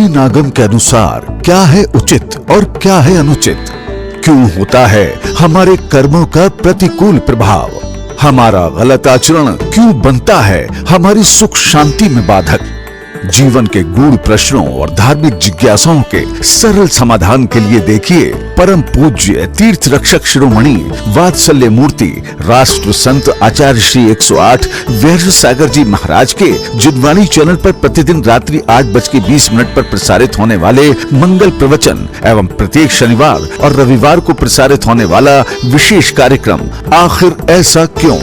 प्राचीन आगम के अनुसार क्या है उचित और क्या है अनुचित, क्यों होता है हमारे कर्मों का प्रतिकूल प्रभाव, हमारा गलत आचरण क्यों बनता है हमारी सुख शांति में बाधक। जीवन के गूढ़ प्रश्नों और धार्मिक जिज्ञासाओं के सरल समाधान के लिए देखिए परम पूज्य तीर्थ रक्षक शिरोमणि वात्सल्य मूर्ति राष्ट्र संत आचार्य श्री 108 वीर सागर जी महाराज के जिनवाणी चैनल पर प्रतिदिन रात्रि 8:20 पर प्रसारित होने वाले मंगल प्रवचन एवं प्रत्येक शनिवार और रविवार को प्रसारित होने वाला विशेष कार्यक्रम आखिर ऐसा क्यों।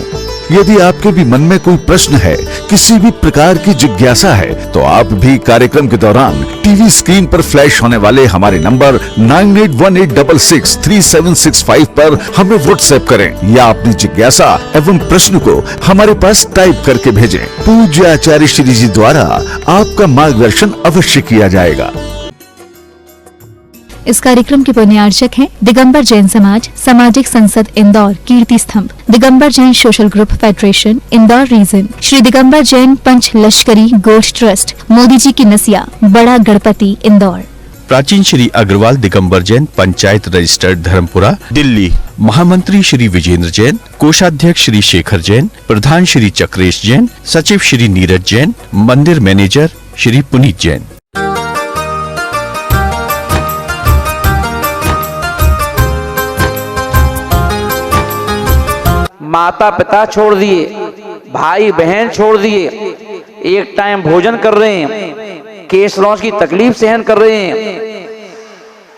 यदि आपके भी मन में कोई प्रश्न है, किसी भी प्रकार की जिज्ञासा है, तो आप भी कार्यक्रम के दौरान टीवी स्क्रीन पर फ्लैश होने वाले हमारे नंबर 9818663765 पर हमें व्हाट्सएप करें या अपनी जिज्ञासा एवं प्रश्न को हमारे पास टाइप करके भेजें। पूज्य आचार्य श्री जी द्वारा आपका मार्गदर्शन अवश्य किया जाएगा। इस कार्यक्रम के पुण्यार्चक हैं दिगंबर जैन समाज, सामाजिक संसद Indore, Kirti Stambh, Digambar Jain social group federation Indore region, Shri Digambar Jain Panch Lashkari gold trust, Modi ji की नसिया, बड़ा गणपति इंदौर। प्राचीन श्री अग्रवाल दिगंबर जैन पंचायत रजिस्टर्ड धर्मपुरा दिल्ली, महामंत्री श्री विजेंद्र जैन, कोषाध्यक्ष श्री शेखर जैन, प्रधान श्री चक्रेश जैन, सचिव श्री नीरज जैन, मंदिर मैनेजर श्री पुनीत जैन। माता पिता छोड़ दिए, भाई बहन छोड़ दिए, एक टाइम भोजन कर रहे हैं, केस लॉन्च की तकलीफ सहन कर रहे हैं,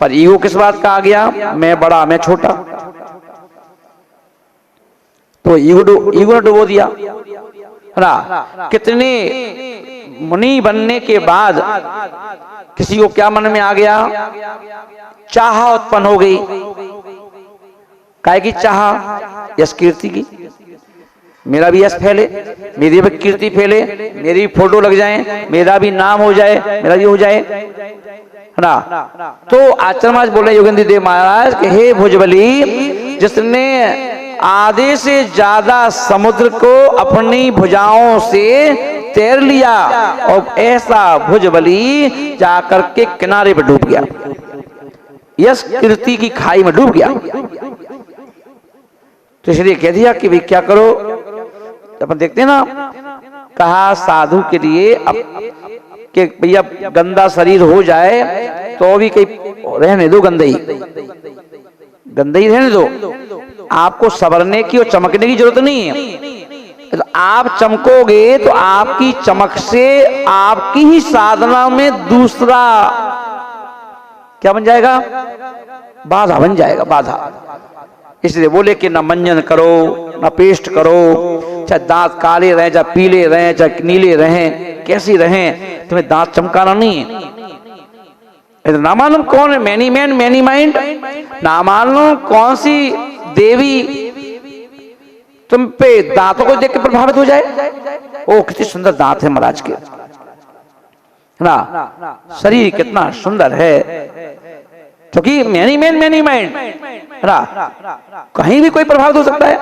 पर ईगो किस बात का आ गया, मैं बड़ा मैं छोटा, तो ईगो ने डुबो दिया है ना। कितने मुनि बनने के बाद किसी को क्या मन में आ गया, चाह उत्पन्न हो गई। काय की चाह, यश कीर्ति की, मेरा भी यश फैले, मेरी भी कीर्ति फैले, मेरी भी फोटो लग जाए, मेरा भी नाम हो जाए, मेरा भी हो जाए, है ना। तो आचार्य महाराज बोले योगेंद्र देव महाराज कि हे भुजबली, जिसने आधे से ज्यादा समुद्र को अपनी भुजाओं से तैर लिया और ऐसा भुजबली जाकर के किनारे पर डूब गया, यश कीर्ति की खाई में डूब गया। तो इसलिए कह दिया कि भाई क्या करो, अपन देखते हैं ना, कहा साधु के लिए अब कि भैया गंदा शरीर हो जाए तो भी कहीं रहने दो, गंदा ही रहने दो, आपको संवरने की और चमकने की जरूरत नहीं है। तो आप चमकोगे तो आपकी चमक से आपकी ही साधना में दूसरा क्या बन जाएगा, बाधा बन जाएगा, बाधा। इसलिए बोले कि न मंजन करो, न पेस्ट करो, चाहे दांत काले रहे, चाहे पीले रहे, चाहे नीले रहे, कैसी रहे, तुम्हें दांत चमकाना नहीं है। ना मालूम कौन है मैनी मैन मैनी माइंड, ना मालूम कौन सी देवी तुम पे दांतों को देख के प्रभावित हो जाए। ओ कितने सुंदर दांत है महाराज के, ना शरीर कितना सुंदर है, क्योंकि मैनी मैन मैनी माइंड ना, कहीं भी कोई प्रभावित हो सकता है।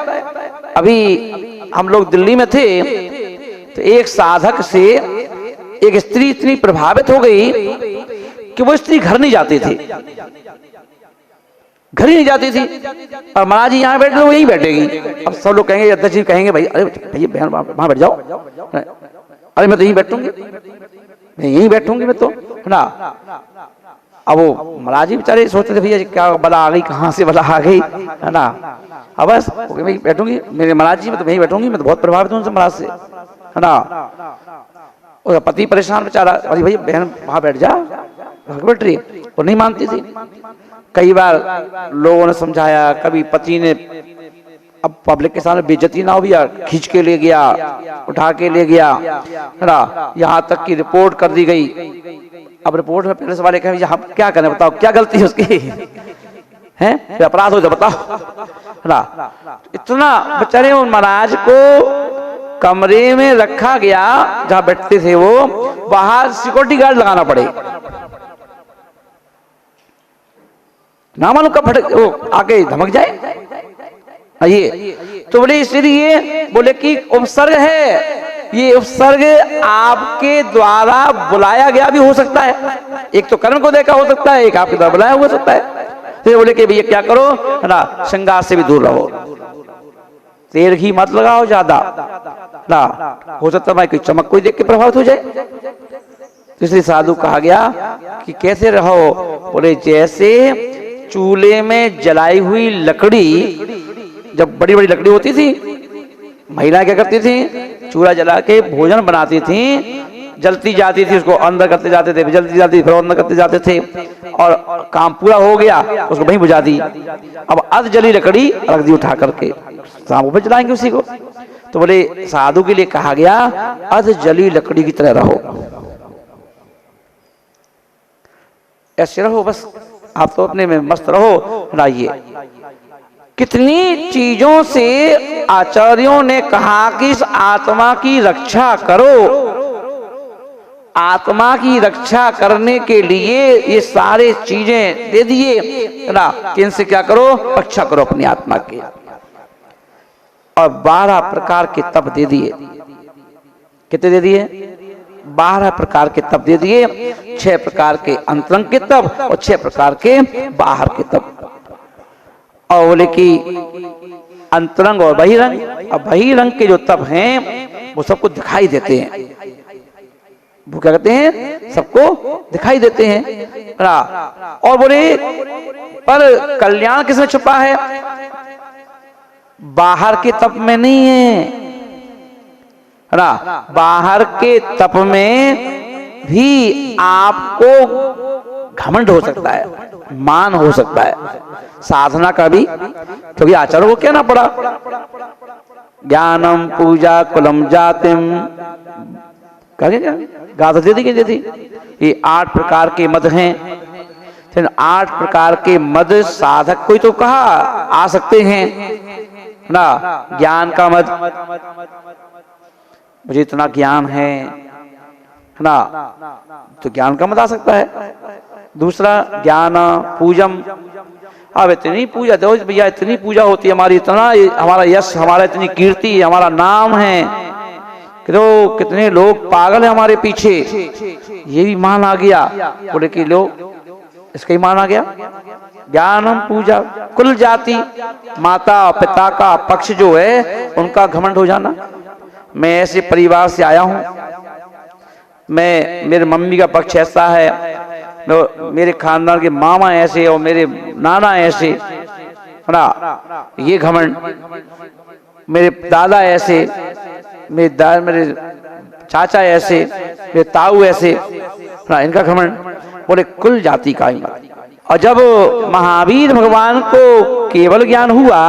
अभी हम लोग दिल्ली में थे तो एक साधक से एक स्त्री इतनी प्रभावित हो गई कि वो स्त्री घर नहीं जाती थी, घर ही नहीं जाती थी, और महाराज जी यहाँ बैठ रहे, वो यहीं बैठेगी। अब सब लोग कहेंगे, अध्यक्ष जी कहेंगे, भाई अरे भैया बहन वहां बैठ जाओ, अरे मैं तो यहीं बैठूंगी, मैं यहीं बैठूंगी मैं तो, है ना। अब वो महाराज जी बेचारे सोचते थे भैया क्या बला आ गई, कहाँ से बला आ गई, है ना। अब बस मैं बैठूंगी, मेरे महाराज जी मैं तो वहीं बैठूंगी, मैं तो बहुत प्रभावित हूँ उनसे महाराज से, है ना। और पति परेशान बेचारा, अरे भैया बहन वहां बैठ जा, बैठ रही, वो नहीं मानती थी। कई बार लोगों ने समझाया, कभी पति ने, अब पब्लिक के सामने बेइज्जती ना हो भैया, खींच के ले गया, उठा के ले गया, है ना, यहाँ तक की रिपोर्ट कर दी गई। अब रिपोर्ट में पुलिस वाले कहें हम क्या करें, बताओ क्या गलती है उसकी, हैं अपराध हो जाए बताओ, है ना। इतना बेचारे उन महाराज को कमरे में रखा गया जहां बैठते थे, वो बाहर सिक्योरिटी गार्ड लगाना पड़े, ना मालूम कब फटक वो आके धमक जाए। ये तो बोले इसलिए बोले कि उपसर्ग है, ये उपसर्ग आपके द्वारा बुलाया गया भी हो सकता है, एक तो कर्म को देखा हो सकता है, एक आपके द्वारा बुलाया हो सकता है। तो बोले कि भैया क्या करो है ना, श्रृंगार से भी दूर रहो, तेल घी मत लगाओ ज्यादा ना, हो सकता है कोई चमक कोई देख के प्रभावित हो जाए। तो इसलिए साधु कहा गया कि कैसे रहो, बोले जैसे चूल्हे में जलाई हुई लकड़ी, जब बड़ी बड़ी लकड़ी होती थी, महिलाएं क्या करती थी, चूल्हा जला के भोजन बनाती थी, जलती जाती थी, उसको अंदर करते जाते थे, जलती जाती थी, फिर अंदर करते जाते थे, और काम पूरा हो गया उसको वहीं बुझा दी। अब अध जली लकड़ी रख दी उठा करके, शाम को जलाएंगे उसी को। तो बोले साधु के लिए कहा गया अध जली लकड़ी की तरह रहो, ऐसे रहो, बस आप तो अपने में मस्त रहो ना। ये कितनी चीजों से आचार्यों ने कहा कि इस आत्मा की रक्षा करो, आत्मा की रक्षा करने के लिए ये सारे चीजें दे दिए ना, कि इनसे क्या करो, रक्षा करो अपनी आत्मा के। और 12 प्रकार के तप दे दिए, कितने दे दिए, 12 प्रकार के तप दे दिए, 6 प्रकार के अंतरंग के तप और 6 प्रकार के बाहर के तप। और बोले कि अंतरंग और बहिरंग, अब बहिरंग के जो तप हैं वो सबको दिखाई देते हैं, वो क्या कहते हैं, सबको दिखाई देते हैं ना। और बोले पर कल्याण किसमें छुपा है, बाहर के तप में नहीं है ना। बाहर के तप में भी आपको घमंड हो सकता है, मान हो सकता है, साधना का भी, क्योंकि आचार्यों को कहना पड़ा ज्ञानम पूजा कुलम जातिम, क्या गाथा दे दी। ये 8 प्रकार के मद हैं, 8 प्रकार के मद साधक कोई तो कहा आ सकते हैं ना। ज्ञान का मद, मुझे इतना ज्ञान है ना, तो ज्ञान का मद आ सकता है। दूसरा ज्ञान पूजम, अब इतनी पूजा दो भैया, इतनी पूजा होती है हमारी, इतना हमारा यश, हमारा इतनी कीर्ति, हमारा नाम है, तो कितने लोग पागल है हमारे पीछे, ये भी मान आ गया। बोले कि लोग इसका ही मान आ गया। ज्ञानम पूजा कुल जाति, माता पिता का पक्ष जो है उनका घमंड हो जाना, मैं ऐसे परिवार से आया हूं, मैं, मेरे मम्मी का पक्ष ऐसा है, मेरे खानदान के मामा ऐसे और मेरे नाना ऐसे है ना, ये घमंड, मेरे दादा ऐसे, मेरे चाचा ऐसे, मेरे ताऊ ऐसे ना, इनका घमंड। बोले कुल जाति का ही। और जब महावीर भगवान को केवल ज्ञान हुआ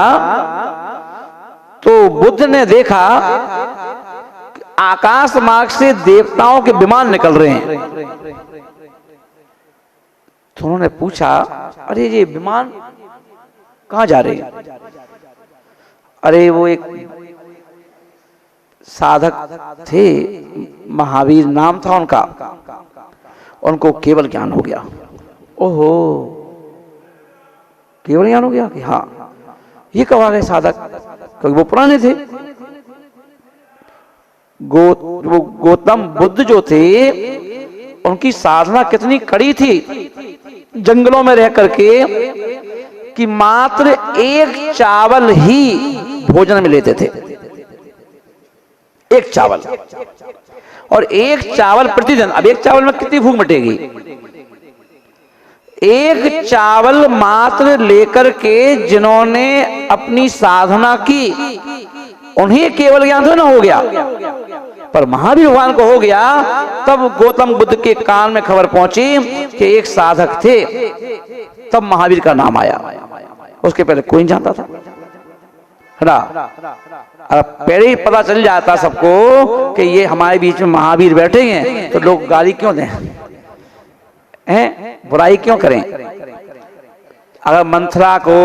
तो बुद्ध ने देखा आकाश मार्ग से देवताओं के विमान निकल रहे हैं। तो उन्होंने पूछा, अरे ये विमान कहां जा रहे हैं? अरे वो एक साधक थे, महावीर नाम था उनका, उनको केवल ज्ञान हो गया। ओहो, केवल ज्ञान हो गया कि हाँ, ये कब आ गए साधक, क्योंकि वो पुराने थे। गौतम बुद्ध जो थे उनकी साधना कितनी कड़ी थी, जंगलों में रह करके, कि मात्र 1 चावल ही भोजन में लेते थे, 1 चावल, और 1 चावल प्रतिदिन। अब 1 चावल में कितनी भूख मिटेगी? 1 चावल मात्र लेकर के जिन्होंने अपनी साधना की, उन्हें केवल ज्ञान तो ना हो गया, पर महावीर भगवान को हो गया। तब गौतम बुद्ध के कान में खबर पहुंची कि एक साधक थे, तब महावीर का नाम आया, उसके पहले कोई नहीं जानता था, है ना। अब पहले ही पता चल जाता सबको कि ये हमारे बीच में महावीर बैठे हैं, तो लोग गाली क्यों दें, हैं, बुराई क्यों करें? अगर मंथरा को,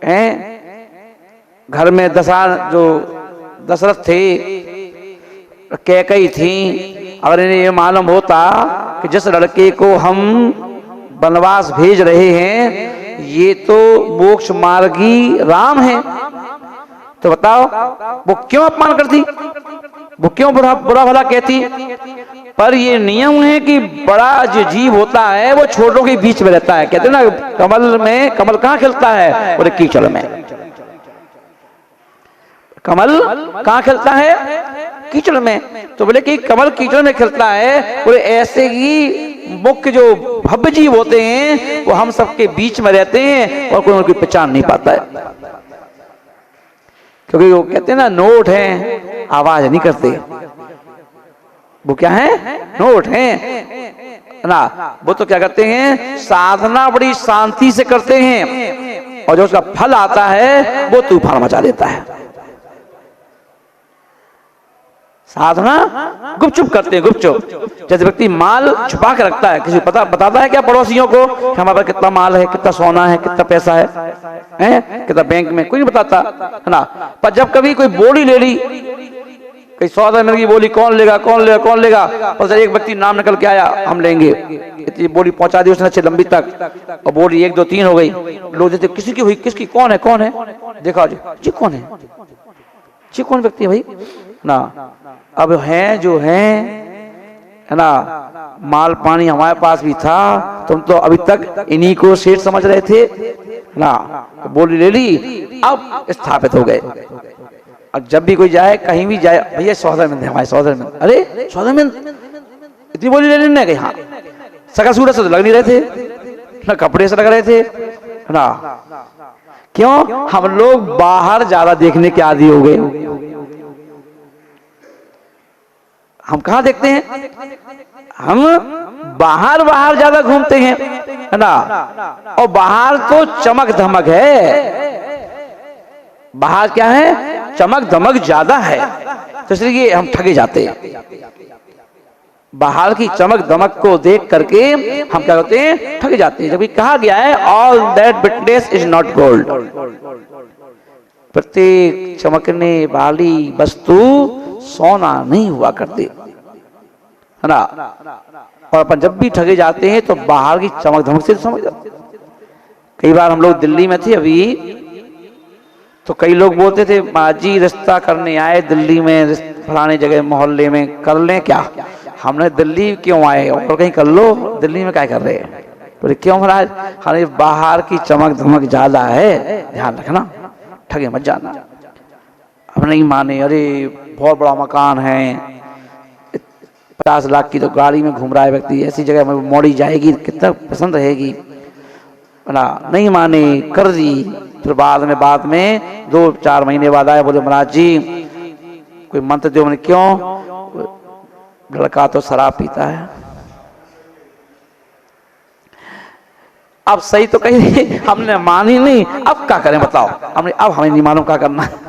हैं, घर में दशरथ थे, कैकई थी, अगर इन्हें ये मालूम होता कि जिस लड़के को हम वनवास भेज रहे हैं ये तो मोक्ष मार्गी राम है, तो बताओ वो क्यों अपमान करती, वो क्यों बुरा भला कहती। पर ये नियम है कि बड़ा जो जीव होता है वो छोटों के बीच में रहता है। कहते हैं ना कमल में, कमल कहाँ खिलता है, बोले कीचड़ में। कमल कहाँ खिलता है, कीचड़ में। तो बोले कि कमल कीचड़ में खिलता है, बोले ऐसे ही मुख्य जो भव्य जीव होते हैं वो हम सबके बीच में रहते हैं और कोई उनकी पहचान नहीं पाता है। क्योंकि वो कहते हैं ना नोट हैं आवाज नहीं करते, वो क्या है, नोट हैं ना। वो तो क्या करते हैं, साधना बड़ी शांति से करते हैं और जो उसका फल आता है वो तूफान मचा देता है। साधना गुपचुप करते हैं, गुपचुप। जैसे व्यक्ति माल छुपा के रखता है, किसी पता बताता है क्या पड़ोसियों को कि हमारे पास कितना माल है, कितना सोना है, कितना पैसा है कितना बैंक में, कोई नहीं बताता है ना। पर जब कभी कोई बोली ले ली, कई 100 की बोली, कौन लेगा कौन लेगा कौन लेगा, और एक व्यक्ति नाम निकल के आया, हम लेंगे। इतनी बोली पहुंचा दी उसने अच्छे लंबी तक, और बोली 1 2 3 हो गई। लोग देते किसी की हुई, किसकी, कौन है कौन है, देखा जी कौन है, जी कौन व्यक्ति है भाई ना। अब हैं जो है ना, माल पानी हमारे पास भी था, तुम तो अभी तक इन्हीं को सेठ समझ रहे थे ना। बोली ले ली, अब स्थापित हो गए। अब जब भी कोई जाए, कहीं भी जाए, भैया सौदामंद है हमारे, सौदामंद, अरे सौदामंद इतनी बोली ले लेने गई। हाँ, सकल सूरत से तो लग नहीं रहे थे ना, कपड़े से लग रहे थे ना। क्यों, हम लोग बाहर ज्यादा देखने के आदी हो गए। हम कहाँ देखते हैं, हम बाहर बाहर ज्यादा घूमते हैं है ना। और बाहर तो चमक धमक है, बाहर क्या है, चमक धमक ज्यादा है, तो इसलिए हम ठगे जाते हैं। बाहर की चमक धमक को देख करके हम क्या होते हैं, ठग जाते हैं। जबकि कहा गया है all that witness is not gold, प्रत्येक चमकने वाली वस्तु सोना नहीं हुआ करती है ना। और अपन जब भी ठगे जाते हैं तो बाहर की चमक धमक से समझ जाते। कई बार हम लोग दिल्ली में थे अभी, तो कई लोग बोलते थे माजी रिश्ता करने आए दिल्ली में, फलाने जगह मोहल्ले में, कर लें क्या। हमने दिल्ली क्यों आए, और कहीं कर लो, दिल्ली में क्या कर रहे हैं। बोले क्यों महाराज, हमारे बाहर की चमक धमक ज्यादा है, ध्यान रखना, ठगे मत जाना। हम नहीं माने, अरे बहुत बड़ा मकान है, 50 लाख की तो गाड़ी में घूम रहा है व्यक्ति, ऐसी जगह में मोड़ी जाएगी, कितना पसंद रहेगी ना। नहीं माने, कर दी। फिर बाद में 2-4 महीने बाद आए, बोले महाराज जी कोई मंत्र दो। मैंने क्यों, लड़का तो शराब पीता है। अब सही तो कही, हमने मानी नहीं, अब क्या करें बताओ। हमने अब हमें नहीं मालूम क्या करना है।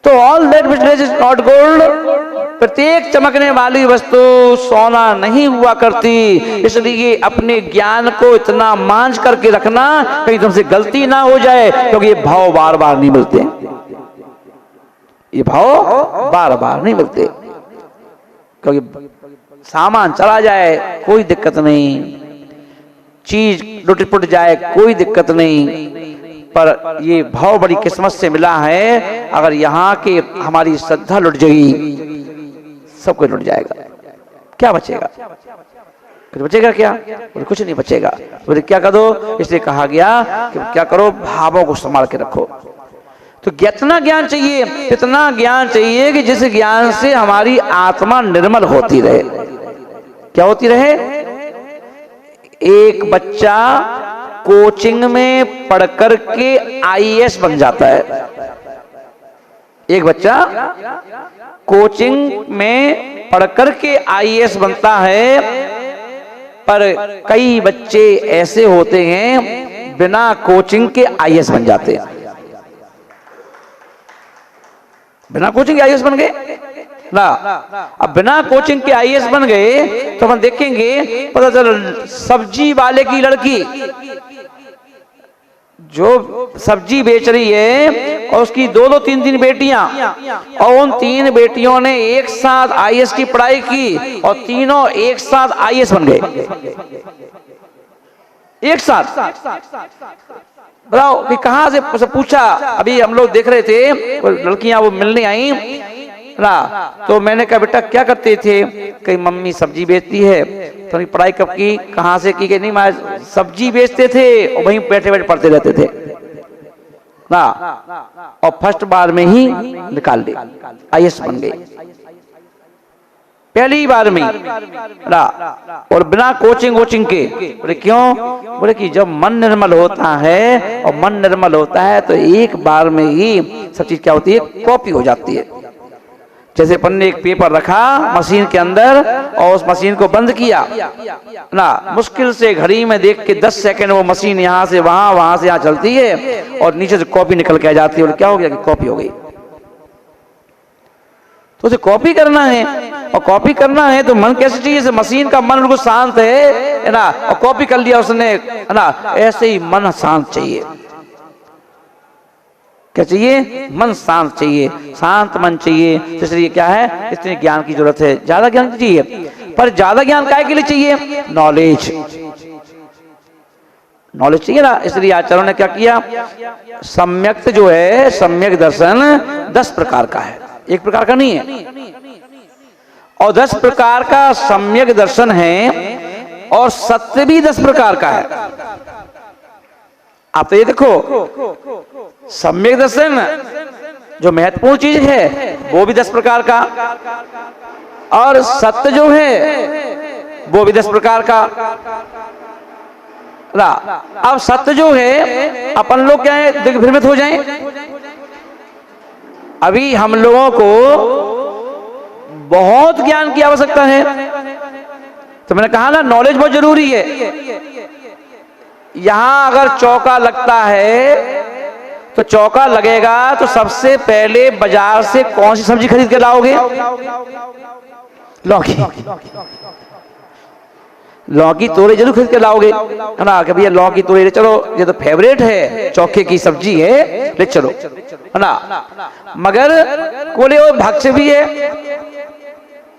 तो all that which is not gold, प्रत्येक चमकने वाली वस्तु सोना नहीं हुआ करती। इसलिए अपने ज्ञान को इतना मांझ करके रखना, कहीं तुमसे गलती ना हो जाए, क्योंकि ये भाव बार बार नहीं मिलते, ये भाव बार बार नहीं मिलते। क्योंकि सामान चला जाए कोई दिक्कत नहीं, चीज लुट पुट जाए कोई दिक्कत नहीं, पर ये भाव बड़ी किस्मत से मिला है। अगर यहाँ के हमारी श्रद्धा लुट जाएगी, सब कुछ लुट जाएगा, क्या बचेगा, कुछ बचेगा क्या, कुछ नहीं बचेगा। बोले क्या करो, इसलिए कहा गया कि क्या करो, भावों को संभाल के रखो। तो कितना ज्ञान चाहिए, इतना ज्ञान चाहिए कि जिस ज्ञान से हमारी आत्मा निर्मल होती रहे। क्या होती रहे, एक बच्चा कोचिंग में पढ़कर के आईएएस बन जाता है। एक बच्चा कोचिंग में पढ़कर के आईएएस बनता है, पर कई बच्चे ऐसे होते हैं बिना कोचिंग के आईएएस बन जाते हैं। बिना कोचिंग के आईएएस बन गए ना। अब बिना कोचिंग के आईएएस बन गए तो हम देखेंगे, पता चला सब्जी वाले की लड़की जो सब्जी बेच रही है, और उसकी 2-2, 3-3 बेटियां, और उन 3 बेटियों ने एक साथ आईएएस की पढ़ाई की और तीनों एक साथ आईएएस बन गए, एक साथ बताओ कि कहाँ से पूछा। अभी हम लोग देख रहे थे लड़कियां वो मिलने आई ना, तो मैंने कहा बेटा क्या करते थे, कहीं मम्मी सब्जी बेचती है। तो पढ़ाई कब की, कहाँ से की, नहीं मैं सब्जी बेचते थे और वहीं बैठे बैठे पढ़ते रहते थे ना, और फर्स्ट बार में ही निकाल ली, IAS बन गई पहली बार में ना, और बिना कोचिंग वोचिंग के। बोले क्यों, बोले कि जब मन निर्मल होता है और मन निर्मल होता है तो एक बार में ही सब चीज क्या होती है, कॉपी हो जाती है। जैसे अपन ने एक पेपर रखा मशीन के अंदर और उस मशीन को बंद किया ना, मुश्किल से घड़ी में देख के 10 सेकंड वो मशीन यहाँ से वहां, वहां से यहाँ चलती है और नीचे से कॉपी निकल के आ जाती है। और क्या हो गया कि कॉपी हो गई। तो उसे कॉपी करना है, और कॉपी करना है तो मन कैसे चाहिए, जैसे मशीन का मन बिल्कुल शांत है ना, और कॉपी कर लिया उसने है ना, ऐसे ही मन शांत चाहिए। क्या चाहिए, मन शांत चाहिए, शांत मन चाहिए। इसलिए क्या है, इतने ज्ञान की जरूरत है, ज्यादा ज्ञान चाहिए। पर ज्यादा ज्ञान काय के लिए चाहिए, नॉलेज, नॉलेज चाहिए ना। इसलिए आचार्यों ने क्या किया, सम्यक जो है, सम्यक दर्शन 10 प्रकार का है, एक प्रकार का नहीं है। और 10 प्रकार का सम्यक दर्शन है, और सत्य भी 10 प्रकार का है। आप तो ये देखो, सम्यक दर्शन जो महत्वपूर्ण चीज है वो भी 10 प्रकार का, और सत्य जो है वो भी 10 प्रकार का ना। अब सत्य जो है, अपन लोग क्या है, दिग्भ्रमित हो जाएं। अभी हम लोगों को बहुत ज्ञान की आवश्यकता है, तो मैंने कहा ना नॉलेज बहुत जरूरी है। यहां अगर चौका लगता है तो चौका लगेगा तो सबसे पहले बाजार से कौन सी सब्जी खरीद के लाओगे, लौकी, लौकी तोरे जरूर खरीद के लाओगे है ना, कि भैया लौकी तोरे ले चलो, ये तो फेवरेट है, चौके की सब्जी है, ले चलो है ना। मगर कोले वो भक्त भी है,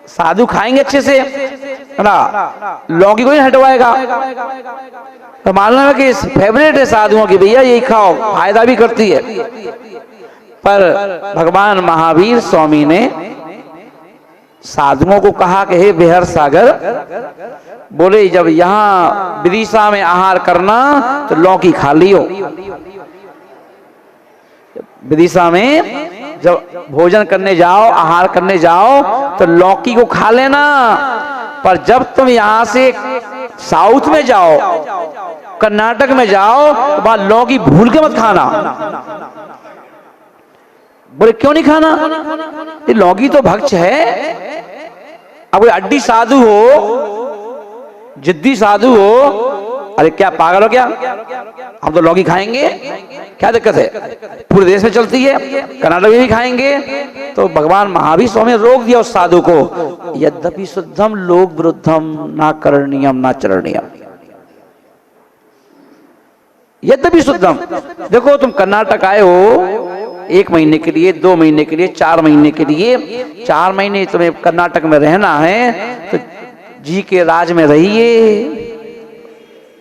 साधु खाएंगे अच्छे से है ना, लौकी को ही हटवाएगा। तो मानना कि फेवरेट है साधुओं की, भैया यही खाओ, फायदा भी करती है। पर भगवान महावीर स्वामी ने साधुओं को कहा कि हे बेहर सागर, बोले जब यहाँ विदिशा में आहार करना तो लौकी खा लियो। विदिशा में जब भोजन करने जाओ, आहार करने जाओ तो लौकी को खा लेना, पर जब तुम यहां से साउथ में जाओ, कर्नाटक में जाओ, तो वहां लौकी भूल के मत खाना। बोले क्यों नहीं खाना, ये लौकी तो भक्ष है। अब कोई अड्डी साधु हो, जिद्दी साधु हो, अरे क्या पागल हो क्या, हम तो लौकी खाएंगे, क्या दिक्कत है, पूरे देश में चलती है, कर्नाटक में भी खाएंगे। तो भगवान महावीर स्वामी ने रोक दिया उस साधु को, यद्यपि शुद्धम लोक विरुद्धम ना करणीयम ना चरणीयम, यद्यपि शुद्धम। देखो तुम कर्नाटक आए हो 1 महीने के लिए, 2 महीने के लिए, 4 महीने के लिए, 4 महीने तुम्हें कर्नाटक में रहना है तो जी के राज में रहिए,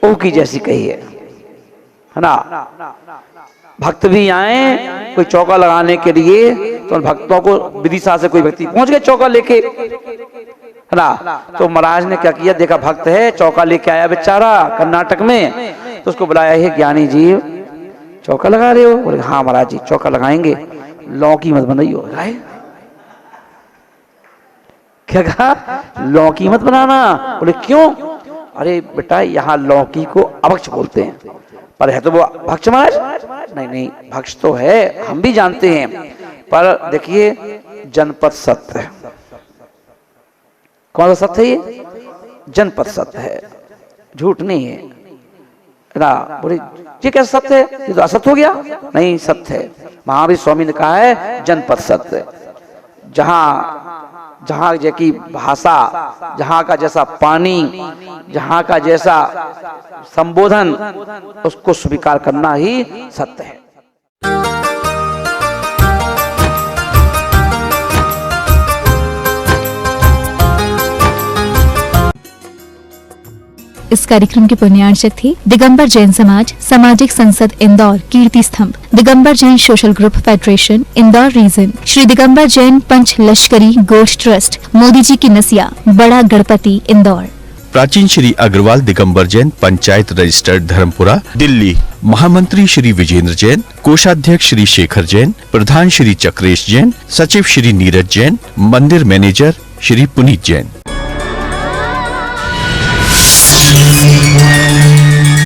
ओ की जैसी कहिए है ना। भक्त भी आए कोई चौका लगाने के लिए, तो भक्तों को विदिशा से कोई व्यक्ति पहुंच गए चौका लेके है ना, तो महाराज ने क्या किया, देखा भक्त है चौका लेके आया बेचारा कर्नाटक में, तो उसको बुलाया, हे ज्ञानी जी चौका लगा रहे हो, बोले हाँ महाराज जी चौका लगाएंगे, लौकी मत बनाइयो। क्या कहा, लौकी मत बनाना। बोले क्यों, अरे बेटा यहाँ लौकी को अभक्ष बोलते हैं, पर है तो वो भक्ष महाराज, नहीं नहीं भक्ष तो है, हम भी जानते हैं, पर देखिए जनपद सत्य है। कौन सा सत्य है ये, जनपद सत्य है, झूठ नहीं है ना। बोले ये कैसा सत्य है, ये तो असत्य हो गया, नहीं सत्य है। महावीर स्वामी ने कहा है जनपद सत्य, जहां जैसी भाषा, जहां का जैसा पानी, जहां का जैसा संबोधन, उसको स्वीकार करना ही सत्य है। इस कार्यक्रम के पुण्यार्चक थे दिगंबर जैन समाज, सामाजिक संसद Indore, Kirti Stambh, Digambar Jain social group federation, Indore region, Shri Digambar Jain Panch Lashkari गोष्ठ ट्रस्ट, मोदी जी की नसिया, बड़ा गणपति, इंदौर। प्राचीन श्री अग्रवाल दिगंबर जैन पंचायत रजिस्टर्ड धर्मपुरा, दिल्ली। महामंत्री श्री विजेंद्र जैन, कोषाध्यक्ष श्री शेखर जैन, प्रधान श्री चक्रेश जैन, सचिव श्री नीरज जैन, मंदिर मैनेजर श्री पुनीत जैन।